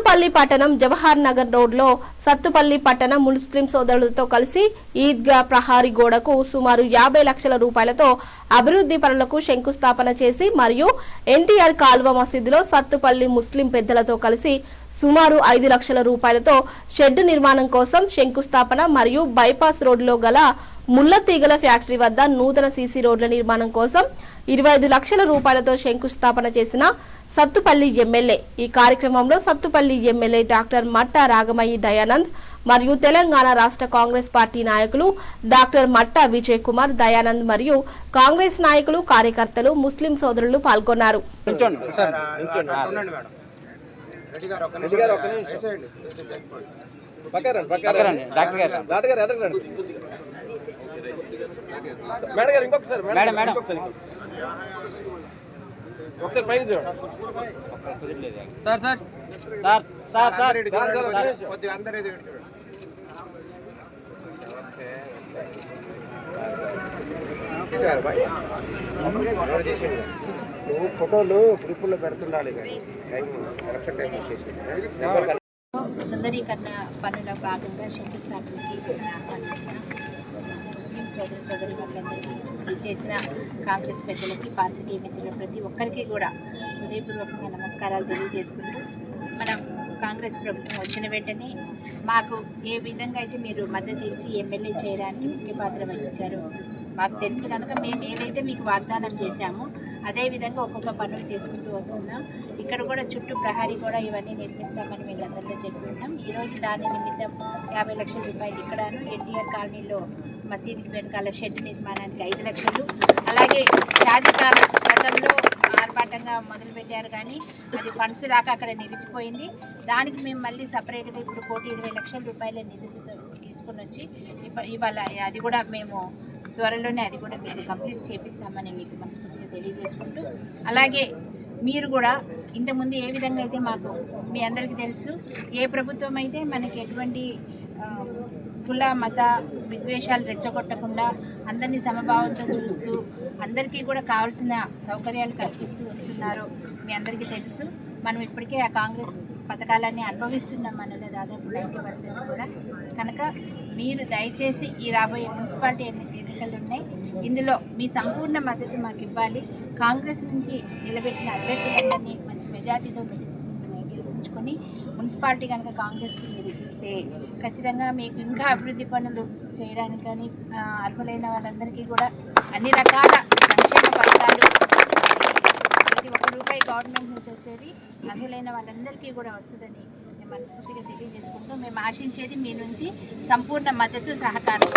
సత్తుపల్లి పట్టణం జవహర్ నగర్ రోడ్లో సత్తుపల్లి పట్టణ ముస్లిం సోదరులతో కలిసి ఈద్గా ప్రహారీ గోడకు సుమారు 50 లక్షల రూపాయలతో అభివృద్ధి పనులకు శంకుస్థాపన చేసి మరియు ఎన్టీఆర్ కాల్వ మసీదులో సత్తుపల్లి ముస్లిం పెద్దలతో కలిసి సుమారు 5 లక్షల రూపాయలతో షెడ్ నిర్మాణం కోసం శంకుస్థాపన మరియు బైపాస్ రోడ్లో గల ముళ్ళ తీగల ఫ్యాక్టరీ వద్ద నూతన సీసీ రోడ్ల నిర్మాణం కోసం 25 లక్షల రూపాయలతో శంకుస్థాపన చేసిన సత్తుపల్లి ఎమ్మెల్యే. ఈ కార్యక్రమంలో సత్తుపల్లి ఎమ్మెల్యే డాక్టర్ మట్టా రాగమయ్యి దయానంద్ మరియు తెలంగాణ రాష్ట్ర కాంగ్రెస్ పార్టీ నాయకులు డాక్టర్ మట్టా విజయ్ కుమార్ దయానంద్ మరియు కాంగ్రెస్ నాయకులు కార్యకర్తలు ముస్లిం సోదరులు పాల్గొన్నారు. ఫోటోలు గ్రూపుల్లో పెడుతుండాలి. సుందరీకరణ పనుల భాగంగా శంకుస్థాపనకి ఆహ్వానించిన ముస్లిం సోదరులందరికీ చేసిన కాంగ్రెస్ పెద్దలకి పాత్రికేయ మిత్రులు ప్రతి ఒక్కరికి కూడా హృదయపూర్వకంగా నమస్కారాలు తెలియజేసుకుంటూ మనం కాంగ్రెస్ ప్రభుత్వం వచ్చిన వెంటనే మాకు ఏ విధంగా అయితే మీరు మద్దతు ఇచ్చి ఎమ్మెల్యే చేయడానికి ముఖ్య పాత్ర వహించారో మాకు తెలుసు కనుక మేము ఏదైతే మీకు వాగ్దానం చేశామో అదేవిధంగా ఒక్కొక్క పనులు చేసుకుంటూ వస్తున్నాం. ఇక్కడ కూడా చుట్టూ ప్రహారీ కూడా ఇవన్నీ నిర్మిస్తామని మేము అందరిలో చెప్పి ఉన్నాం. ఈరోజు దాని నిమిత్తం 50 లక్షల రూపాయలు ఇక్కడను ఎన్టీఆర్ కాలనీలో మసీదుకి వెనకాల షెడ్ నిర్మాణానికి 5 లక్షలు, అలాగే షాదికాల గతంలో ఆర్భాటంగా మొదలుపెట్టారు కానీ అది ఫండ్స్ రాక అక్కడ నిలిచిపోయింది. దానికి మేము మళ్ళీ సపరేట్గా ఇప్పుడు 1,20 లక్షల రూపాయల నిధులతో తీసుకొని వచ్చి ఇవాళ అది కూడా మేము త్వరలోనే అది కూడా మేము కంప్లీట్ చేపిస్తామని మీకు మనస్ఫూర్తిగా తెలియజేసుకుంటూ, అలాగే మీరు కూడా ఇంతకుముందు ఏ విధంగా అయితే మాకు మీ అందరికీ తెలుసు ఏ ప్రభుత్వం అయితే మనకి ఎటువంటి కుల మత విద్వేషాలు రెచ్చగొట్టకుండా అందరినీ సమభావంతో చూస్తూ అందరికీ కూడా కావాల్సిన సౌకర్యాలు కల్పిస్తూ వస్తున్నారో మీ అందరికీ తెలుసు. మనం ఇప్పటికే ఆ కాంగ్రెస్ పథకాలన్నీ అనుభవిస్తున్నాం మనలో దాదాపు 90% కూడా. కనుక మీరు దయచేసి ఈ రాబోయే మున్సిపాలిటీ ఎన్నికలు ఉన్నాయి, ఇందులో మీ సంపూర్ణ మద్దతు మాకు ఇవ్వాలి. కాంగ్రెస్ నుంచి నిలబెట్టిన అభ్యర్థులందరినీ మంచి మెజార్టీతో గెలిపించుకొని మున్సిపాలిటీ కనుక కాంగ్రెస్కి మీరు ఇస్తే ఖచ్చితంగా మీకు ఇంకా అభివృద్ధి పనులు చేయడానికి కానీ అర్హులైన వాళ్ళందరికీ కూడా అన్ని రకాల సంక్షేమ పథకాలు ప్రతి ₹1 గవర్నమెంట్ నుంచి వచ్చేది అర్హులైన వాళ్ళందరికీ కూడా వస్తుందని మేము మనస్ఫూర్తిగా తెలియజేసుకుంటూ మేము ఆశించేది మీ నుంచి సంపూర్ణ మద్దతు సహకారం.